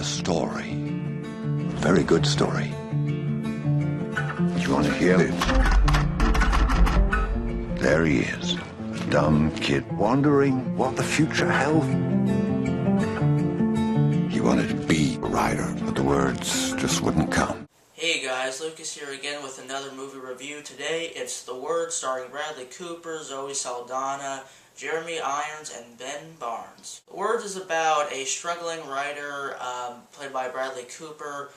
story. A very good story. You want to hear it? There he is, a dumb kid wondering what the future held. He wanted to be a writer, but the words just wouldn't come. Hey guys, Lucas here again with another movie review. Today it's The Word, starring Bradley Cooper, Zoe Saldana, Jeremy Irons, and Ben Barnes. The Word is about a struggling writer, played by Bradley Cooper,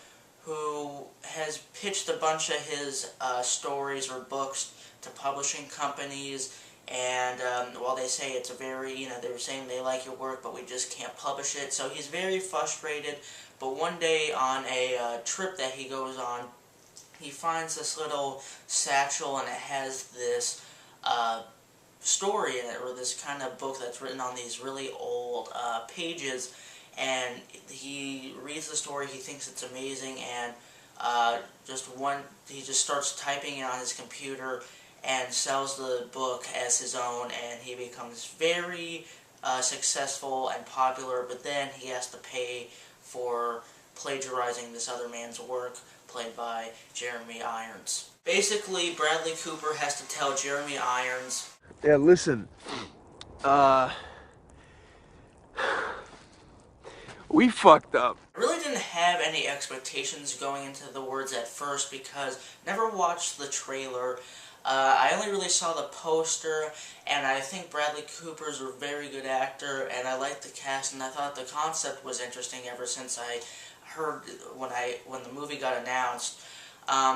who has pitched a bunch of his stories or books to publishing companies, and while they say it's a very, they were saying they like your work, but we just can't publish it, so he's very frustrated. But one day on a trip that he goes on, he finds this little satchel, and it has this story in it, or this kind of book that's written on these really old pages, and he reads the story, he thinks it's amazing, and he just starts typing it on his computer and sells the book as his own, and he becomes very successful and popular, but then he has to pay for plagiarizing this other man's work, played by Jeremy Irons. Basically, Bradley Cooper has to tell Jeremy Irons, yeah, listen, we fucked up. I really didn't have any expectations going into The Words at first because I never watched the trailer. I only really saw the poster, and I think Bradley Cooper's a very good actor, and I liked the cast, and I thought the concept was interesting ever since I heard when the movie got announced.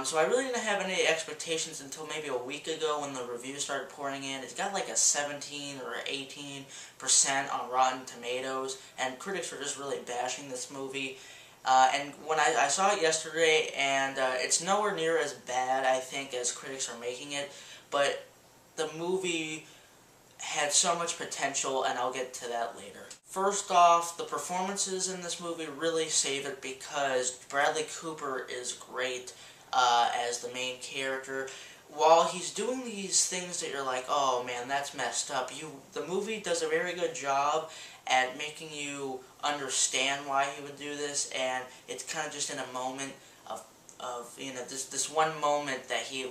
So I really didn't have any expectations until maybe a week ago when the reviews started pouring in. It got like a 17 or 18% on Rotten Tomatoes, and critics were just really bashing this movie. And when I saw it yesterday, and it's nowhere near as bad, I think, as critics are making it, but the movie had so much potential, and I'll get to that later. First off, the performances in this movie really save it because Bradley Cooper is great as the main character. While he's doing these things that you're like, oh man, that's messed up, the movie does a very good job at making you understand why he would do this, and it's kind of just in a moment of this one moment that he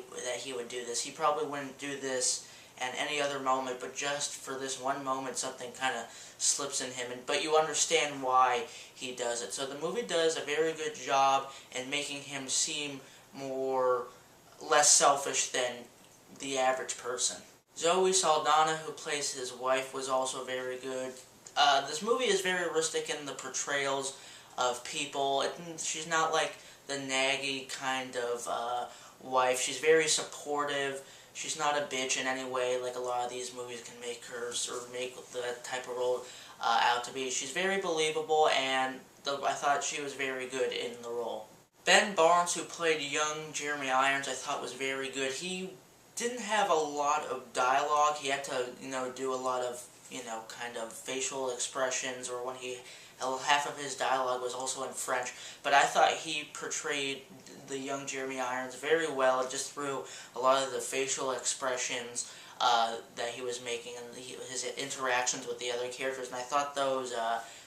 would do this. He probably wouldn't do this at any other moment, but just for this one moment something kind of slips in him, but you understand why he does it. So the movie does a very good job in making him seem less selfish than the average person. Zoe Saldana, who plays his wife, was also very good. This movie is very realistic in the portrayals of people. She's not like the naggy kind of wife. She's very supportive. She's not a bitch in any way like a lot of these movies can make her, or make the type of role out to be. She's very believable, and I thought she was very good in the role. Ben Barnes, who played young Jeremy Irons, I thought was very good. He didn't have a lot of dialogue. He had to, do a lot of, kind of facial expressions, or when half of his dialogue was also in French, but I thought he portrayed the young Jeremy Irons very well, just through a lot of the facial expressions that he was making, and his interactions with the other characters, and I thought those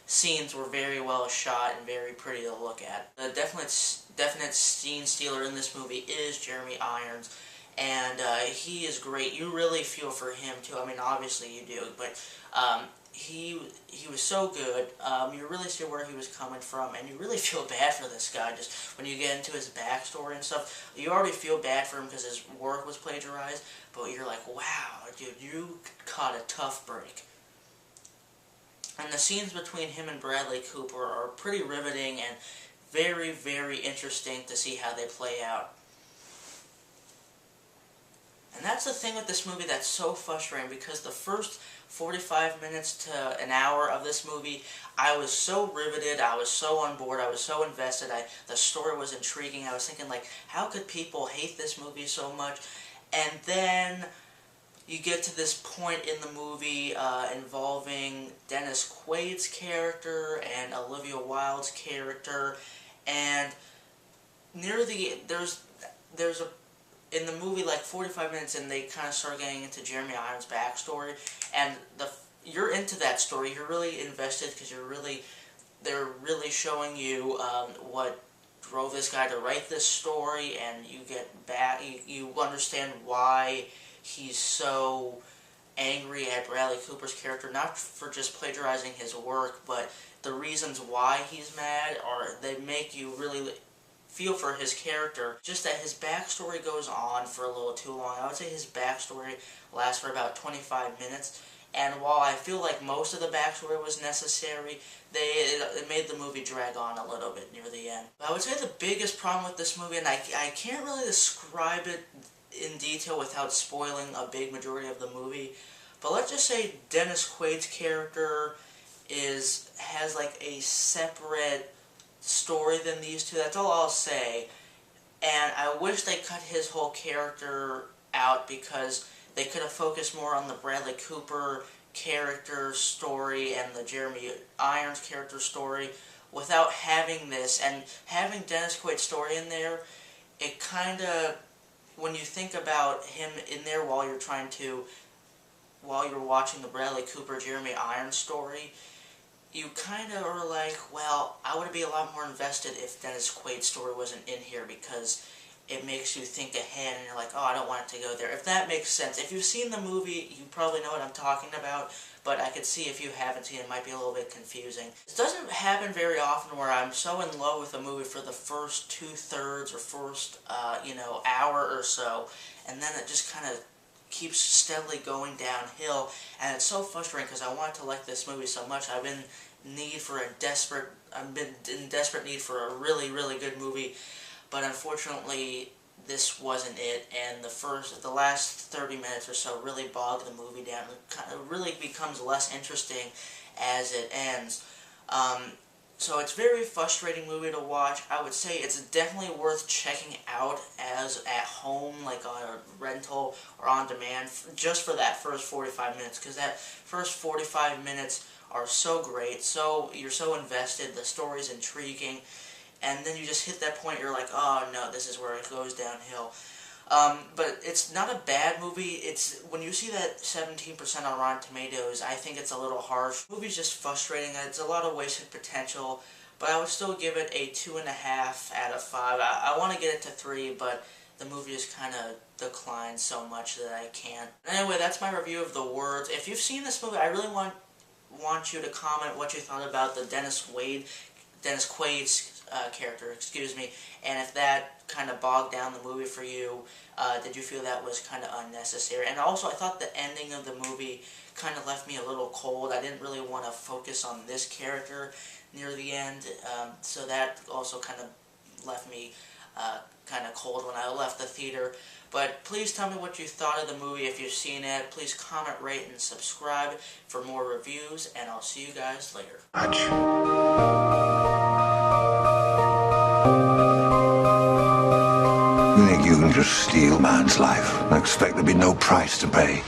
scenes were very well shot and very pretty to look at. The definite scene stealer in this movie is Jeremy Irons, and he is great. You really feel for him too. I mean, obviously you do, but he was so good. You really see where he was coming from, and you really feel bad for this guy. Just when you get into his backstory and stuff, you already feel bad for him because his work was plagiarized, but you're like, wow, dude, you caught a tough break. And the scenes between him and Bradley Cooper are pretty riveting and very, very interesting to see how they play out. And that's the thing with this movie that's so frustrating, because the first 45 minutes to an hour of this movie, I was so riveted, I was so on board, I was so invested, the story was intriguing, I was thinking, like, how could people hate this movie so much? And then you get to this point in the movie involving Dennis Quaid's character and Olivia Wilde's character, and in the movie, like 45 minutes in, they kind of start getting into Jeremy Irons' backstory, and you're into that story. You're really invested because they're really showing you what drove this guy to write this story, and you get back, you understand why he's so angry at Bradley Cooper's character, not for just plagiarizing his work, but the reasons why he's mad, or they make you really feel for his character. Just that his backstory goes on for a little too long. I would say his backstory lasts for about 25 minutes, and while I feel like most of the backstory was necessary, it made the movie drag on a little bit near the end. But I would say the biggest problem with this movie, and I can't really describe it in detail without spoiling a big majority of the movie, but let's just say Dennis Quaid's character has like a separate story than these two. That's all I'll say. And I wish they cut his whole character out, because they could have focused more on the Bradley Cooper character story and the Jeremy Irons character story without having this. And having Dennis Quaid's story in there, it kind of, when you think about him in there while you're watching the Bradley Cooper Jeremy Irons story, you kind of are like, well, I would be a lot more invested if Dennis Quaid's story wasn't in here, because it makes you think ahead and you're like, oh, I don't want it to go there. If that makes sense. If you've seen the movie, you probably know what I'm talking about, but I could see if you haven't seen it, it might be a little bit confusing. It doesn't happen very often where I'm so in love with a movie for the first 2/3 or first, hour or so, and then it just kind of keeps steadily going downhill, and it's so frustrating because I want to like this movie so much. I've been in desperate need for a really, really good movie, but unfortunately this wasn't it, and the last 30 minutes or so really bogged the movie down. It really becomes less interesting as it ends. So it's a very frustrating movie to watch. I would say it's definitely worth checking out as at home, like on a rental or on demand, just for that first 45 minutes, because that first 45 minutes are so great, you're so invested, the story's intriguing, and then you just hit that point, you're like, oh no, this is where it goes downhill. But it's not a bad movie. When you see that 17% on Rotten Tomatoes, I think it's a little harsh. The movie's just frustrating. It's a lot of wasted potential, but I would still give it a 2.5 out of 5. I want to get it to 3, but the movie just kind of declines so much that I can't. Anyway, that's my review of The Words. If you've seen this movie, I really want you to comment what you thought about the Dennis Quaid's character, and if that kind of bogged down the movie for you. Did you feel that was kind of unnecessary? And also, I thought the ending of the movie kind of left me a little cold. I didn't really want to focus on this character near the end, so that also kind of left me kind of cold when I left the theater. But please tell me what you thought of the movie if you've seen it. Please comment, rate, and subscribe for more reviews, and I'll see you guys later. You think you can just steal man's life and expect there'll be no price to pay?